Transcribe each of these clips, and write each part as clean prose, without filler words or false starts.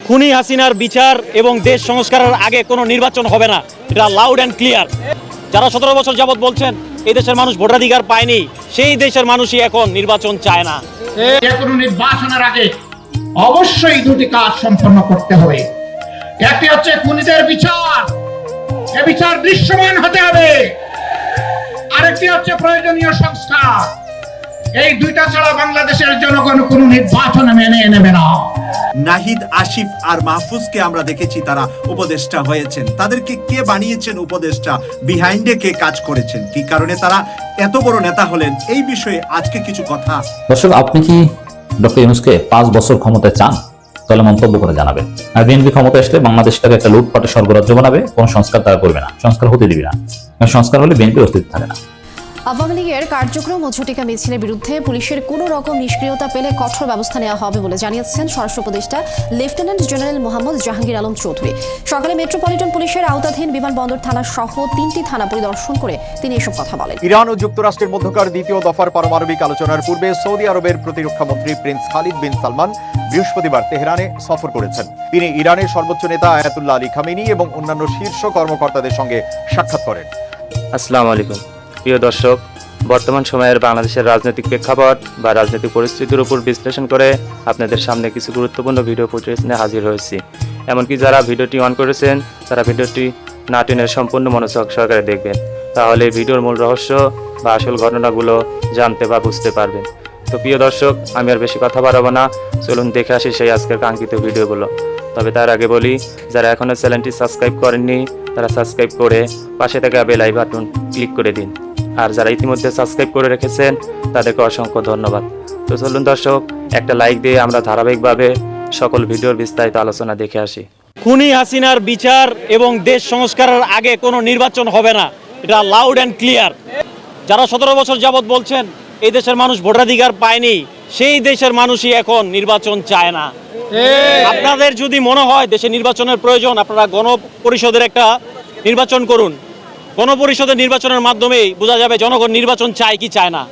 খুনি হাসিনার বিচার এবং দেশ সংস্কারের আগে কোনো নির্বাচন হবে না, এটা লাউড অ্যান্ড ক্লিয়ার। যারা 17 বছর যাবৎ বলছেন এই দেশের মানুষ ভোটাধিকার পায়নি, সেই দেশের মানুষই এখন নির্বাচন চায় না। কোনো নির্বাচনের আগে অবশ্যই দুটি কাজ সম্পন্ন করতে হবে। একটি হচ্ছে খুনিদের বিচার, এ বিচার দৃশ্যমান হতে হবে। আরেকটি হচ্ছে প্রয়োজনীয় সংস্কার। এই দুইটা ছাড়া বাংলাদেশের জনগণ কোনো নির্বাচন মেনে নেবে না। নাহিদ, আসিফ আর মাহফুজকে আমরা দেখেছি তারা উপদেষ্টা হয়েছেন। তাদেরকে কে বানিয়েছেন উপদেষ্টা, বিহাইন্ডে কে কাজ করেছেন, কি কারণে তারা এত বড় নেতা হলেন, এই বিষয়ে আজকে কিছু কথা। দর্শক, আপনি কি ডক্টর ইউনূসকে 5 বছর ক্ষমতায় চান? তাহলে মন্তব্য করে জানাবেন। আর বিএনপি ক্ষমতা আসলে বাংলাদেশটাকে একটা লুটপাটের স্বর্গরাজ্য বানাবে, কোনো সংস্কার তারা করবে না, সংস্কার হতে দিবে না। সংস্কার হলে বিএনপির অস্তিত্ব থাকে না। আওয়ামী লীগের কার্যক্রম ও ঝটিকা মিছিলের বিরুদ্ধে পুলিশের কোনো রকম নিষ্ক্রিয়তা পেলে কঠোর ব্যবস্থা নেওয়া হবে বলে জানিয়েছেন স্বরাষ্ট্র উপদেষ্টা লেফটেন্যান্ট জেনারেল মোহাম্মদ জাহাঙ্গীর আলম চৌধুরী। সকালে মেট্রোপলিটন পুলিশের আওতাধীন বিমানবন্দর থানা সহ 3টি থানা পরিদর্শন করে তিনি এসব কথা বলেন। ইরান ও যুক্তরাষ্ট্রের মধ্যকার দ্বিতীয় দফার পারমাণবিক আলোচনার পূর্বে সৌদি আরবের প্রতিরক্ষা মন্ত্রী প্রিন্স খালিদ বিন সালমান বৃহস্পতিবার তেহরানে সফর করেছেন। তিনি ইরানের সর্বোচ্চ নেতা আয়াতুল্লাহ আলী খামেনি এবং অন্যান্য শীর্ষ কর্মকর্তাদের সঙ্গে সাক্ষাৎ করেন। আসসালামু আলাইকুম প্রিয় দর্শক, বর্তমান সময়ের বাংলাদেশের রাজনৈতিক প্রেক্ষাপট বা রাজনৈতিক পরিস্থিতির উপর বিশ্লেষণ করে আপনাদের সামনে কিছু গুরুত্বপূর্ণ ভিডিও ফুটেজ নিয়ে হাজির হয়েছি। এমনকি যারা ভিডিওটি অন করেছেন তারা ভিডিওটি না টেনে সম্পূর্ণ মনোযোগ সহকারে দেখবেন, তাহলে ভিডিওর মূল রহস্য বা আসল ঘটনাগুলো জানতে বা বুঝতে পারবেন। তো প্রিয় দর্শক, আমি আর বেশি কথা বাড়াবো না, চলুন দেখে আসি সেই আজকের কাঙ্ক্ষিত ভিডিওগুলো। তবে তার আগে বলি, যারা এখনও চ্যানেলটি সাবস্ক্রাইব করেননি তারা সাবস্ক্রাইব করে পাশে থাকা বেল আই বাটন ক্লিক করে দিন। আর যারা ইতিমধ্যে সাবস্ক্রাইব করে রেখেছেন তাদেরকে অসংখ্য ধন্যবাদ। তো চলুন দর্শক, একটা লাইক দিয়ে আমরা ধারাবাহিকভাবে সকল ভিডিওর বিস্তারিত আলোচনা দেখে আসি। খুনি হাসিনার বিচার এবং দেশ সংস্কারের আগে কোনো নির্বাচন হবে না, এটা লাউড অ্যান্ড ক্লিয়ার। যারা 17 বছর যাবৎ বলছেন এই দেশের মানুষ ভোটাধিকার পায়নি, সেই দেশের মানুষই এখন নির্বাচন চায় না। আপনাদের যদি মনে হয় দেশে নির্বাচনের প্রয়োজন, আপনারা গণপরিষদের একটা নির্বাচন করুন। গণপরিষদের নির্বাচনের মাধ্যমেই বোঝা যাবে জনগণ নির্বাচন চায় কি চায় না।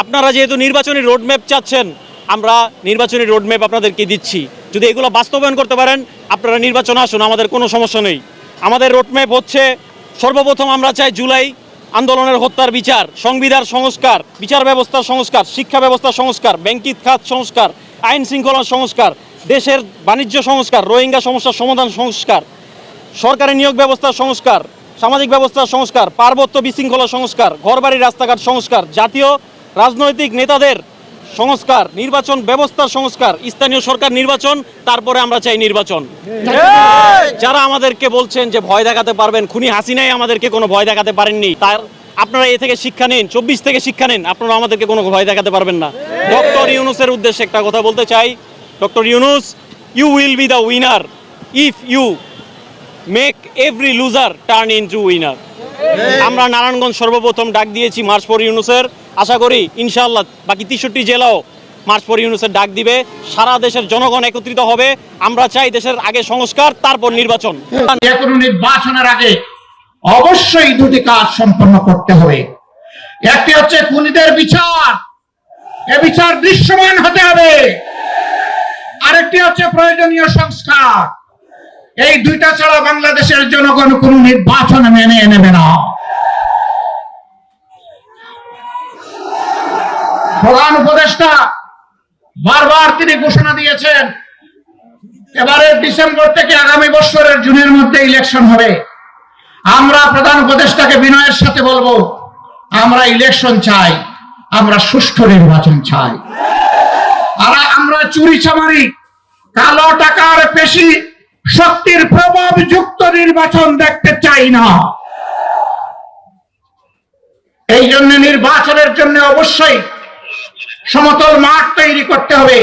আপনারা যেহেতু নির্বাচনী রোডম্যাপ চাচ্ছেন, আমরা নির্বাচনী রোডম্যাপ আপনাদেরকে দিচ্ছি। যদি এগুলো বাস্তবায়ন করতে পারেন আপনারা নির্বাচন আসুন, আমাদের কোনো সমস্যা নেই। আমাদের রোডম্যাপ হচ্ছে, সর্বপ্রথম আমরা চাই জুলাই আন্দোলনের হত্যার বিচার, সংবিধান সংস্কার, বিচার ব্যবস্থার সংস্কার, শিক্ষা ব্যবস্থার সংস্কার, ব্যাংকিং খাত সংস্কার, আইন শৃঙ্খলার সংস্কার, দেশের বাণিজ্য সংস্কার, রোহিঙ্গা সমস্যার সমাধান সংস্কার, সরকারি নিয়োগ ব্যবস্থার সংস্কার, সামাজিক ব্যবস্থার সংস্কার, পার্বত্য বিশৃঙ্খলা সংস্কার, ঘরবাড়ি রাস্তাঘাট সংস্কার, জাতীয় রাজনৈতিক নেতাদের সংস্কার, নির্বাচন ব্যবস্থার সংস্কার, স্থানীয় সরকার নির্বাচন, তারপরে আমরা চাই নির্বাচন। যারা আমাদেরকে বলছেন যে ভয় দেখাতে পারবেন, খুনি হাসিনাই আমাদেরকে কোনো ভয় দেখাতে পারেননি, তার আপনারা এ থেকে শিক্ষা নিন, 24 থেকে শিক্ষা নিন, আপনারা আমাদেরকে কোনো ভয় দেখাতে পারবেন না। ডক্টর ইউনূসের উদ্দেশ্যে একটা কথা বলতে চাই, doctor Yunus, you will be the winner if you make every loser turn into winner. আমরা নারায়ণগঞ্জ সর্বপ্রথম ডাক দিয়েছি মার্চ ফর ইউনূসের, আশা করি ইনশাআল্লাহ বাকি 63 জেলাও মার্চ ফর ইউনূসের ডাক দিবে। সারা দেশের জনগণ একত্রিত হবে। আমরা চাই দেশের আগে সংস্কার, তারপর নির্বাচন। কোনো নির্বাচনের আগে অবশ্যই দুটি কাজ সম্পন্ন করতে হবে। একটি হচ্ছে খুনিদের বিচার, এ বিচার দৃশ্যমান হতে হবে। আরেকটি হচ্ছে প্রয়োজনীয় সংস্কার। এই দুইটা ছাড়া বাংলাদেশের জনগণ কোনো নির্বাচন মেনে নেবে না। প্রধান উপদেষ্টা বারবার তিনি ঘোষণা দিয়েছেন এবারে ডিসেম্বর থেকে আগামী বছরের জুনের মধ্যে ইলেকশন হবে। আমরা প্রধান উপদেষ্টাকে বিনয়ের সাথে বলবো, আমরা ইলেকশন চাই, আমরা সুষ্ঠু নির্বাচন চাই। আর আমরা চুরি চামারি, কালো টাকার পেশি শক্তির প্রভাব যুক্ত নির্বাচন দেখতে চাই না। এই জন্য নির্বাচনের জন্য অবশ্যই সমতল মাঠ তৈরি করতে হবে।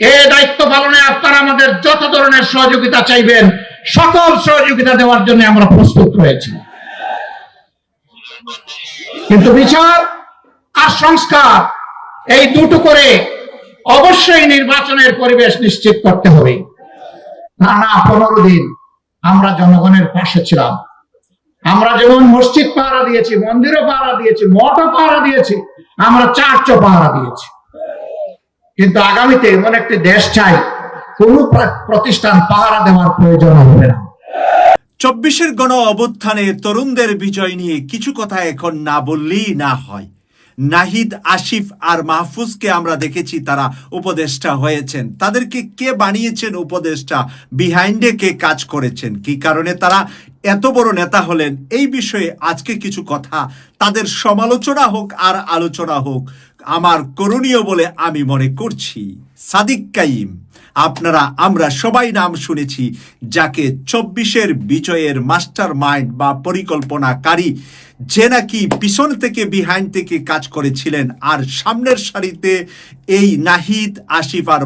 এই দায়িত্ব পালনে আপনারা আমাদের যত ধরনের সহযোগিতা চাইবেন, সকল সহযোগিতা দেওয়ার জন্য আমরা প্রস্তুত রয়েছি। কিন্তু বিচার আর সংস্কার এই দুটো করে অবশ্যই নির্বাচনের পরিবেশ নিশ্চিত করতে হবে। টানা 15 দিন আমরা জনগণের পাশে ছিলাম। আমরা যেমন মসজিদ পাহারা দিয়েছি, মন্দিরও পাহারা দিয়েছি, মঠও পাহারা দিয়েছি, আমরা চার্চও পাহারা দিয়েছি। কিন্তু আগামীতে এমন একটি দেশ চাই কোনো প্রতিষ্ঠান পাহারা দেওয়ার প্রয়োজন হবে না। 24-এর গণ অভ্যুত্থানে তরুণদের বিজয় নিয়ে কিছু কথা এখন না বললেই না হয়। নাহিদ, আসিফ আর মাহফুজকে আমরা দেখেছি তারা উপদেষ্টা হয়েছেন। তাদেরকে কে বানিয়েছেন উপদেষ্টা, বিহাইন্ডে কে কাজ করেছেন, কি কারণে তারা এত বড় নেতা হলেন, এই বিষয়ে আজকে কিছু কথা, তাদের সমালোচনা হোক আর আলোচনা হোক, আমার করণীয় বলে আমি মনে করছি। সাদিক কাইম, আমরা সবাই নাম শুনেছি, যাকে 24-এর বিজয়ের মাস্টার মাইন্ড বা পরিকল্পনাকারী, যে নাকি পিছন থেকে বিহাইন্ড থেকে কাজ করেছিলেন, আর সামনের সারিতে এই নাহিদ, আসিফ আর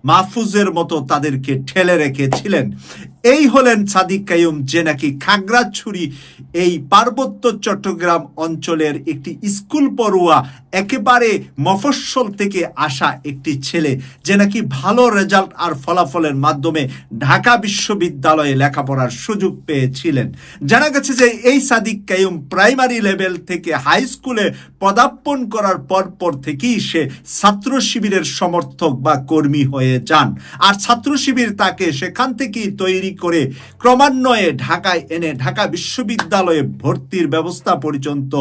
মাহফুজের মতো তাদেরকে ঠেলে রেখেছিলেন। এই হলেন সাদিক কাইম, যে নাকি খাগড়াছড়ি এই পার্বত্য চট্টগ্রাম অঞ্চলের একটি স্কুল পড়ুয়া, একেবারে মফস্বল থেকে আসা একটি ছেলে, যে নাকি ভালো রেজাল্ট আর ফলাফলের মাধ্যমে ঢাকা বিশ্ববিদ্যালয়ে লেখাপড়ার সুযোগ পেয়েছিলেন। জানা গেছে যে এই সাদিক কাইম প্রাইমারি লেভেল থেকে হাই স্কুলে পদার্পণ করার পর থেকেই সে ছাত্র শিবিরের সমর্থক বা কর্মী হয়ে যান, আর ছাত্র শিবির তাকে সেখান থেকেই তৈরি করে ক্রমান্বয়ে ঢাকায় এনে ঢাকা বিশ্ববিদ্যালয়ে ভর্তির ব্যবস্থা পর্যন্ত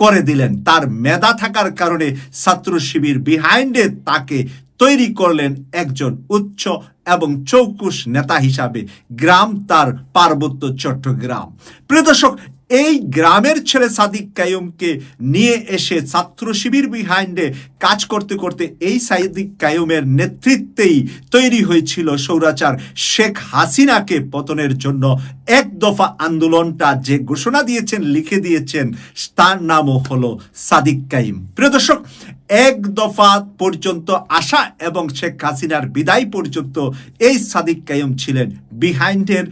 করে দিলেন। তার মেধা থাকার কারণে ছাত্র শিবির বিহাইন্ডে তাকে তৈরি করলেন একজন উচ্চ এবং চৌকুশ নেতা হিসাবে। গ্রাম তার পার্বত্য চট্টগ্রাম। প্রিয় দর্শক, এই গ্রামের ছেলে সাদিক কাইমকে নিয়ে এসে ছাত্র শিবির বিহাইন্ডে কাজ করতে করতে এই সাদিক কাইমের নেতৃত্বেই তৈরি হয়েছিল স্বৈরাচার শেখ হাসিনাকে পতনের জন্য এক দফা আন্দোলনটা, যে ঘোষণা দিয়েছেন, লিখে দিয়েছেন, তার নামও হলো সাদিক কাইম। প্রিয় দর্শক, এক দফা পর্যন্ত আসা এবং শেখ হাসিনার বিদায় পর্যন্ত এই সাদিক কাইম ছিলেন বিহাইন্ডের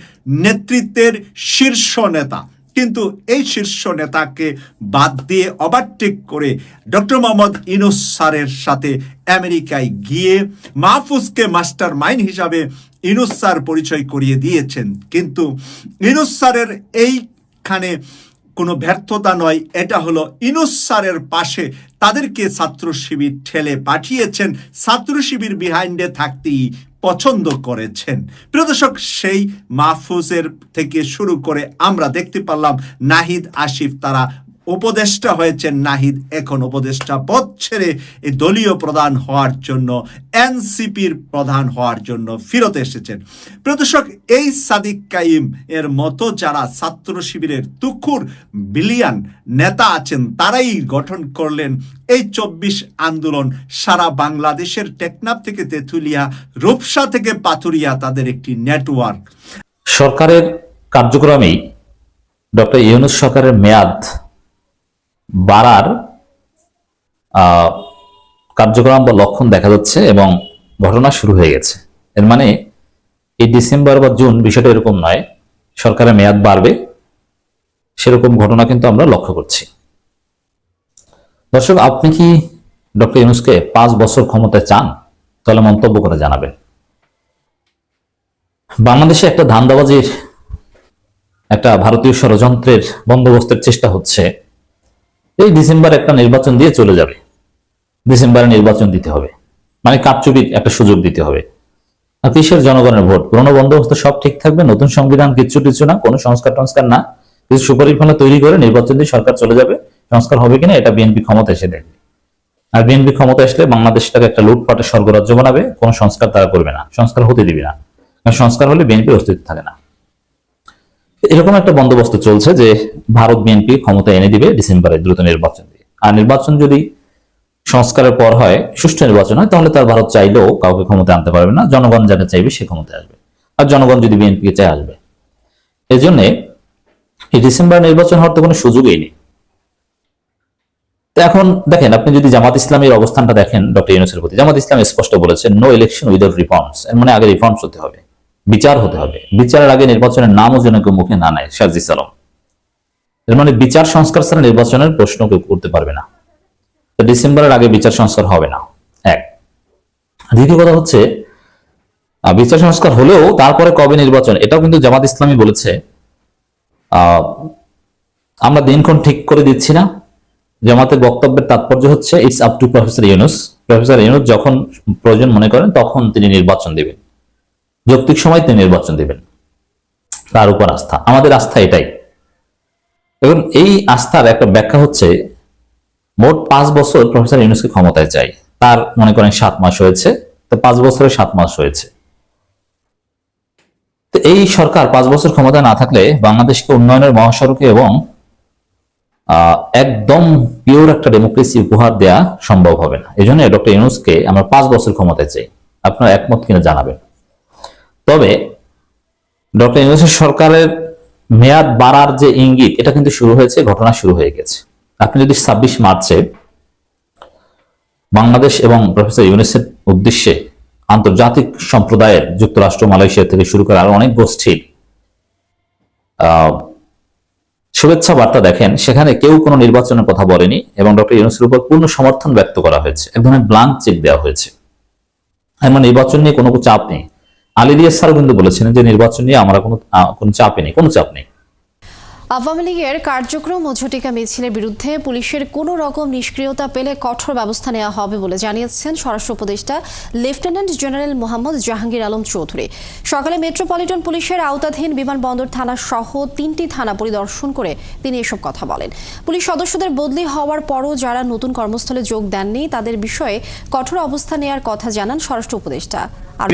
নেতৃত্বের শীর্ষ নেতা। কিন্তু এই শীর্ষ নেতাকে বাদ দিয়ে ওভারটেক করে ডক্টর মোহাম্মদ ইউনূস স্যারের সাথে আমেরিকায় গিয়ে মাহফুজকে মাস্টার মাইন্ড হিসাবে ইউনূস স্যার পরিচয় করিয়ে দিয়েছেন। কিন্তু ইউনূস স্যারের এইখানে কোনো ব্যর্থতা নয়, এটা হলো ইউনূস স্যারের পাশে তাদেরকে ছাত্র শিবির ঠেলে পাঠিয়েছেন, ছাত্র শিবির বিহাইন্ডে থাকতেই পছন্দ করেছেন। প্রিয় দর্শক, সেই মাহফুজের থেকে শুরু করে আমরা দেখতে পারলাম নাহিদ, আসিফ তারা উপদেষ্টা হয়েছেন। নাহিদ এখন উপদেষ্টা পদ ছেড়ে এই দলীয় প্রধান হওয়ার জন্য, এনসিপির প্রধান হওয়ার জন্য ফিরত এসেছেন। প্রিয় দর্শক, এই সাদিক কাইম এর মতো যারা ছাত্র শিবিরের তুখুর বিলিয়ন নেতা আছেন, তারাই গঠন করলেন এই 24 আন্দোলন। সারা বাংলাদেশের টেকনাফ থেকে তেঁতুলিয়া, রূপসা থেকে পাথুরিয়া তাদের একটি নেটওয়ার্ক। সরকারের কার্যক্রমেই ডক্টর ইউনূস সরকারের মেয়াদ বাড়ার কার্যক্রম বা লক্ষণ দেখা যাচ্ছে এবং ঘটনা শুরু হয়ে গেছে। এর মানে এই ডিসেম্বর বা জুন বিষয়টা এরকম নয়, সরকারের মেয়াদ বাড়বে সেরকম ঘটনা কিন্তু আমরা লক্ষ্য করছি। দর্শক, আপনি কি ডক্টর ইউনূসকে 5 বছর ক্ষমতায় চান? তাহলে মন্তব্য করে জানাবেন। বাংলাদেশে একটা ধান্দাবাজির, একটা ভারতীয় ষড়যন্ত্রের বন্দোবস্তের চেষ্টা হচ্ছে। এই ডিসেম্বর একটা নির্বাচন দিয়ে চলে যাবে, ডিসেম্বরে নির্বাচন দিতে হবে, মানে কারচুপির একটা সুযোগ দিতে হবে। আর কিসের জনগণের ভোট? পুরোনো বন্দোবস্ত সব ঠিক থাকবে, নতুন সংবিধান কিচ্ছু টিচ্ছু না, কোনো সংস্কার টংস্কার না, কিছু সুপরিকল্পনা তৈরি করে নির্বাচন দিয়ে সরকার চলে যাবে। সংস্কার হবে কিনা এটা বিএনপি ক্ষমতা এসে দেখবে। আর বিএনপি ক্ষমতা আসলে বাংলাদেশটাকে একটা লুটপাটের স্বর্গরাজ্য বানাবে, কোনো সংস্কার তারা করবে না, সংস্কার হতে দিবে না। কারণ সংস্কার হলে বিএনপির অস্তিত্ব থাকে না। এরকম একটা বন্দোবস্ত চলছে যে ভারত বিএনপি ক্ষমতা এনে দিবে ডিসেম্বরে দ্রুত নির্বাচন দিয়ে। আর নির্বাচন যদি সংস্কারের পর হয়, সুষ্ঠু নির্বাচন হয়, তাহলে তার ভারত চাইলেও কাউকে ক্ষমতা আনতে পারবে না। জনগণ যাকে চাইবে সে ক্ষমতায় আসবে, আর জনগণ যদি বিএনপিকে চায় আসবে। এই জন্য এই ডিসেম্বর নির্বাচন হওয়ার তো কোনো সুযোগই নেই। তো এখন দেখেন, আপনি যদি জামাত ইসলামের অবস্থানটা দেখেন ডক্টর ইউনূসের প্রতি, জামাত ইসলাম স্পষ্ট বলেছে নো ইলেকশন উইদাউট রিফর্মস। এর মানে আগে রিফর্মস হতে হবে, বিচার হতে হবে। বিচারের আগে নির্বাচনের নামও যেন কেউ মুখে না নেয়, সাজিস আলম। এর মানে বিচার সংস্কার ছাড়া নির্বাচনের প্রশ্ন কেউ করতে পারবে না। তো ডিসেম্বরের আগে বিচার সংস্কার হবে না, এক। দ্বিতীয় কথা হচ্ছে, বিচার সংস্কার হলেও তারপরে কবে নির্বাচন, এটাও কিন্তু জামাত ইসলামী বলেছে আমরা দিনক্ষণ ঠিক করে দিচ্ছি না। জামাতের বক্তব্যের তাৎপর্য হচ্ছে it's up to professor Yunus. Professor Yunus যখন প্রয়োজন মনে করেন তখন তিনি নির্বাচন দেবেন। যৌক্তিক সময় তিনি নির্বাচন দেবেন, তার উপর আস্থা। আমাদের আস্থা এটাই। এবং এই আস্থার একটা ব্যাখ্যা হচ্ছে, মোট 5 বছর প্রফেসর ইউনূসকে ক্ষমতায় চাই, তার মনে করেন 7 মাস হয়েছে, তো 5 বছরে 7 মাস হয়েছে। তো এই সরকার 5 বছর ক্ষমতায় না থাকলে বাংলাদেশকে উন্নয়নের মহাসড়কে এবং একদম পিওর একটা ডেমোক্রেসি উপহার দেওয়া সম্ভব হবে না। এই জন্য ডক্টর ইউনূসকে আমরা 5 বছর ক্ষমতায় চাই। আপনারা একমত কিনা জানাবেন। তবে ডক্টর ইউনূসের সরকারের মেয়াদ বাড়ার যে ইঙ্গিত, এটা কিন্তু শুরু হয়েছে, ঘটনা শুরু হয়ে গেছে। আপনি যদি 26 মার্চে বাংলাদেশ এবং প্রফেসর ইউনূসের উদ্দেশ্যে আন্তর্জাতিক সম্প্রদায়ের, যুক্তরাষ্ট্র, মালয়েশিয়া থেকে শুরু করে আরো অনেক গোষ্ঠীর শুভেচ্ছা বার্তা দেখেন, সেখানে কেউ কোনো নির্বাচনের কথা বলেনি এবং ডক্টর ইউনূসের উপর পূর্ণ সমর্থন ব্যক্ত করা হয়েছে। এক ধরনের ব্লাঙ্ক চেক দেওয়া হয়েছে। আমার নির্বাচন নিয়ে কোনো চাপ নেই। আলী রিয়াজ স্যার কিন্তু বলেছিলেন যে নির্বাচন নিয়ে আমরা কোনো চাপই নেই, কোনো চাপ নেই। আওয়ামী লীগের কার্যক্রম ও ঝটিকা মিছিলের বিরুদ্ধে পুলিশের কোনো রকম নিষ্ক্রিয়তা পেলে কঠোর ব্যবস্থা নেওয়া হবে বলে জানিয়েছেন স্বরাষ্ট্র উপদেষ্টা লেফটেন্যান্ট জেনারেল মোহাম্মদ জাহাঙ্গীর আলম চৌধুরী। সকালে মেট্রোপলিটন পুলিশের আওতাধীন বিমানবন্দর থানা সহ 3টি থানা পরিদর্শন করে তিনি এসব কথা বলেন। পুলিশ সদস্যদের বদলি হওয়ার পরও যারা নতুন কর্মস্থলে যোগ দেননি তাদের বিষয়ে কঠোর অবস্থান নেওয়ার কথা জানান স্বরাষ্ট্র উপদেষ্টা।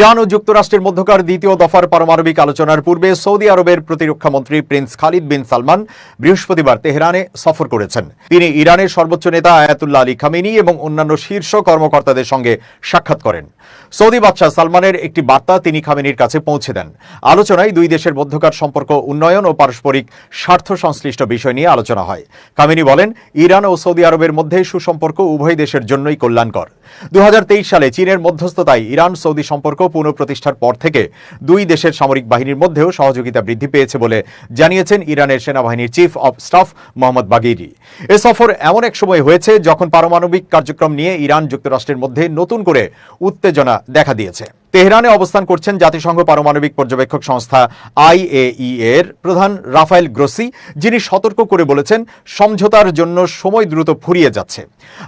ইরান ও যুক্তরাষ্ট্রের মধ্যকার দ্বিতীয় দফার পারমাণবিক আলোচনার পূর্বে সৌদি আরবের প্রতিরক্ষা মন্ত্রী প্রিন্স খালিদ বিন সালমান বৃহস্পতিবার তেহরানে সফর করেছেন। তিনি ইরানের সর্বোচ্চ নেতা আয়াতুল্লাহ আলী খামেনি এবং অন্যান্য শীর্ষ কর্মকর্তাদের সঙ্গে সাক্ষাৎ করেন। সৌদি বাদশাহ সালমানের একটি বার্তা তিনি খামেনির কাছে পৌঁছে দেন। আলোচনায় দুই দেশের মধ্যকার সম্পর্ক উন্নয়ন ও পারস্পরিক স্বার্থ সংশ্লিষ্ট বিষয় নিয়ে আলোচনা হয়। খামেনি বলেন, ইরান ও সৌদি আরবের মধ্যে সুসম্পর্ক উভয় দেশের জন্যই কল্যাণকর। 2023 সালে চীনের মধ্যস্থতায় ইরান সৌদি সম্পর্ক পুনঃপ্রতিষ্ঠার পর থেকে দুই দেশের সামরিক বাহিনীর মধ্যেও সহযোগিতা বৃদ্ধি পেয়েছে বলে জানিয়েছেন ইরানের সেনাবাহিনীর chief of staff Mohammad Bagheri. এ সফর এমন এক সময় হয়েছে যখন পারমাণবিক কার্যক্রম নিয়ে ইরান যুক্তরাষ্ট্রের মধ্যে নতুন করে উত্তেজনা দেখা দিয়েছে। তেহরানে অবস্থান করছেন জাতিসংঘ পারমাণবিক পর্যবেক্ষক সংস্থা IAEA এর প্রধান রাফায়েল গ্রোসি, যিনি সতর্ক করে বলেছেন সমঝোতার জন্য সময় দ্রুত ফুরিয়ে যাচ্ছে।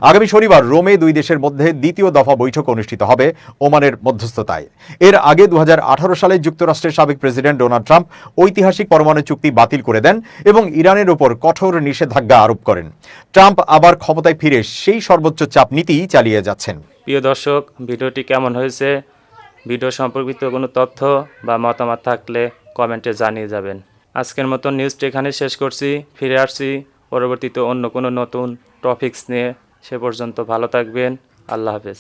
আগামী শনিবার রোমে দুই দেশের মধ্যে দ্বিতীয় দফা বৈঠক অনুষ্ঠিত হবে ওমানের মধ্যস্থতায়। এর আগে 2018 সালে যুক্তরাষ্ট্রের সাবেক প্রেসিডেন্ট ডোনাল্ড ট্রাম্প ঐতিহাসিক পরমাণু চুক্তি বাতিল করে দেন এবং ইরানের উপর কঠোর নিষেধাজ্ঞা আরোপ করেন। ট্রাম্প আবার ক্ষমতায় ফিরে সেই সর্বোচ্চ চাপ নীতি চালিয়ে যাচ্ছেন। প্রিয় দর্শক, ভিডিওটি কেমন হয়েছে? ভিডিও সম্পর্কিত কোনো তথ্য বা মতামত থাকলে কমেন্টে জানিয়ে যাবেন। আজকের মতো নিউজটি এখানে শেষ করছি। ফিরে আসছি পরবর্তীতে অন্য কোনো নতুন টপিকস নিয়ে। সে পর্যন্ত ভালো থাকবেন। আল্লাহ হাফেজ।